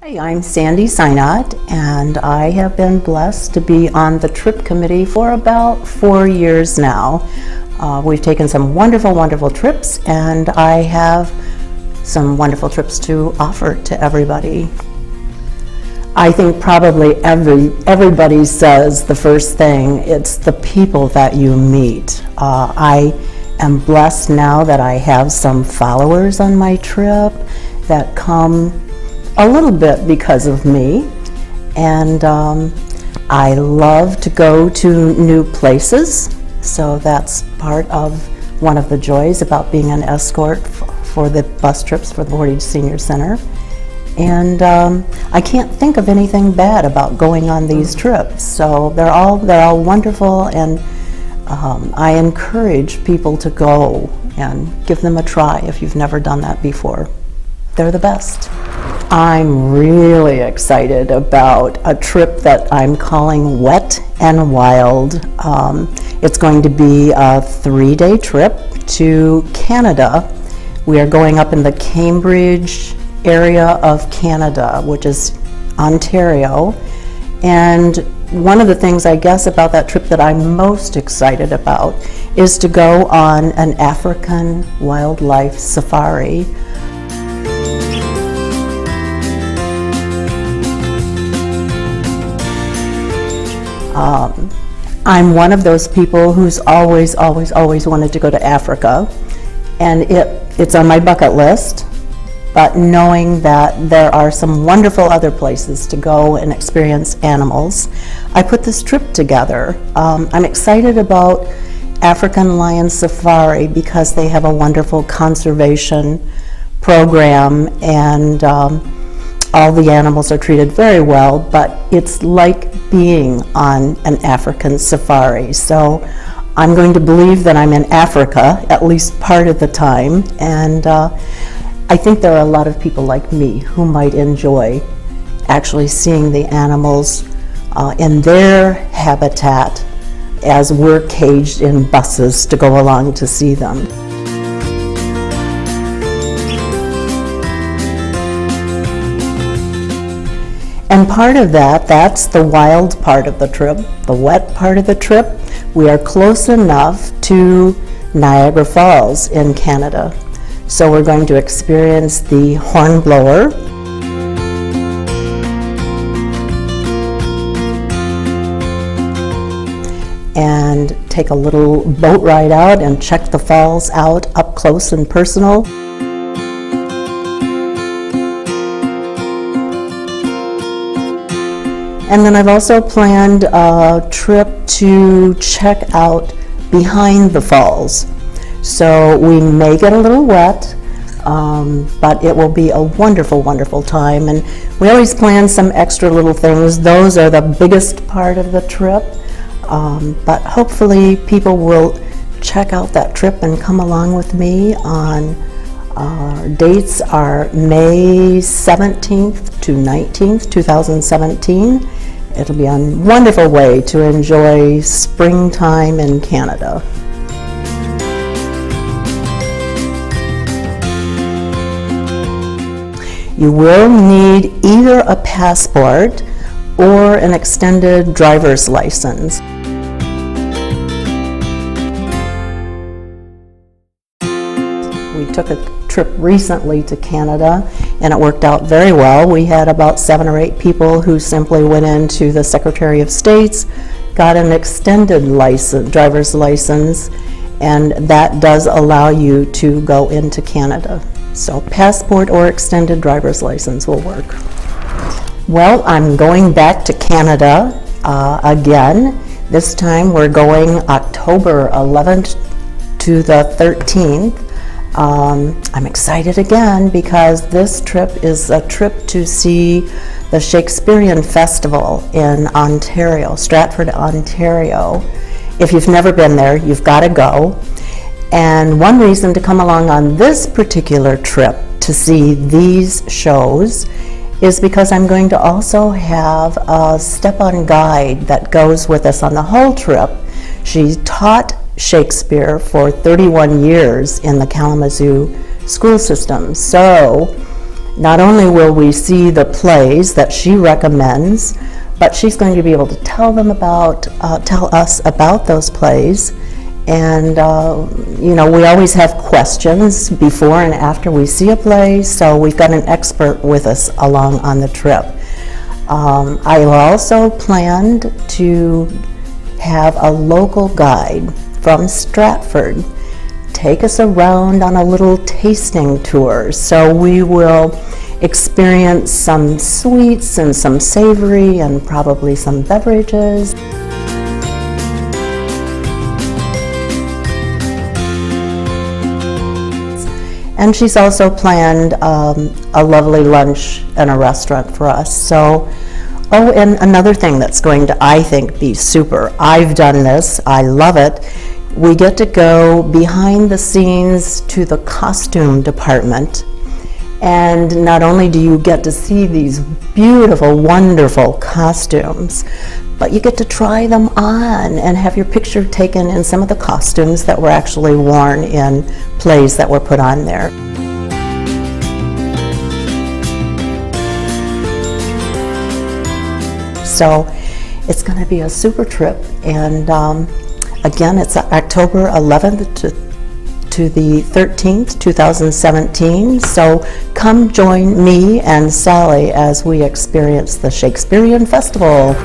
Hi, I'm Sandy Synott, and I have been blessed to be on the trip committee for about 4 years now. We've taken some wonderful trips, and I have some wonderful trips to offer to everybody. I think probably everybody says the first thing, it's the people that you meet. I am blessed now that I have some followers on my trip that come a little bit because of me, and I love to go to new places, so that's part of one of the joys about being an escort for the bus trips for the Portage Senior Center. And I can't think of anything bad about going on these trips, so they're all wonderful, and I encourage people to go and give them a try if you've never done that before. They're the best. I'm really excited about a trip that I'm calling Wet and Wild. It's going to be a 3-day trip to Canada. We are going up in the Cambridge area of Canada, which is Ontario. And one of the things I guess about that trip that I'm most excited about is to go on an African wildlife safari. I'm one of those people who's always wanted to go to Africa, and it's on my bucket list, but knowing that there are some wonderful other places to go and experience animals, I put this trip together. I'm excited about African Lion Safari because they have a wonderful conservation program, and all the animals are treated very well, but it's like being on an African safari. So I'm going to believe that I'm in Africa at least part of the time, and I think there are a lot of people like me who might enjoy actually seeing the animals in their habitat as we're caged in buses to go along to see them. And part of that's the wild part of the trip. The wet part of the trip, we are close enough to Niagara Falls in Canada. So we're going to experience the Hornblower. And take a little boat ride out and check the falls out up close and personal. And then I've also planned a trip to check out behind the falls. So we may get a little wet, but it will be a wonderful time. And we always plan some extra little things. Those are the biggest part of the trip. But hopefully people will check out that trip and come along with me. Our dates are May 17th to 19th, 2017. It'll be a wonderful way to enjoy springtime in Canada. You will need either a passport or an extended driver's license. We took a trip recently to Canada, and it worked out very well. We had about 7 or 8 people who simply went into the Secretary of State's, got an extended driver's license, and that does allow you to go into Canada. So passport or extended driver's license will work. Well, I'm going back to Canada again. This time we're going October 11th to the 13th. I'm excited again because this trip is a trip to see the Shakespearean Festival in Ontario, Stratford, Ontario. If you've never been there, you've got to go. And one reason to come along on this particular trip to see these shows is because I'm going to also have a step-on guide that goes with us on the whole trip. She taught Shakespeare for 31 years in the Kalamazoo school system. So Not only will we see the plays that she recommends, but she's going to be able to tell us about those plays. And we always have questions before and after we see a play, so we've got an expert with us along on the trip. I also planned to have a local guide from Stratford take us around on a little tasting tour. So we will experience some sweets and some savory and probably some beverages. And she's also planned a lovely lunch and a restaurant for us. So, and another thing that's going to, I think, be super. I've done this, I love it. We get to go behind the scenes to the costume department. And not only do you get to see these beautiful, wonderful costumes, but you get to try them on and have your picture taken in some of the costumes that were actually worn in plays that were put on there. So it's going to be a super trip, and again, it's October 11th to the 13th, 2017. So come join me and Sally as we experience the Shakespearean Festival.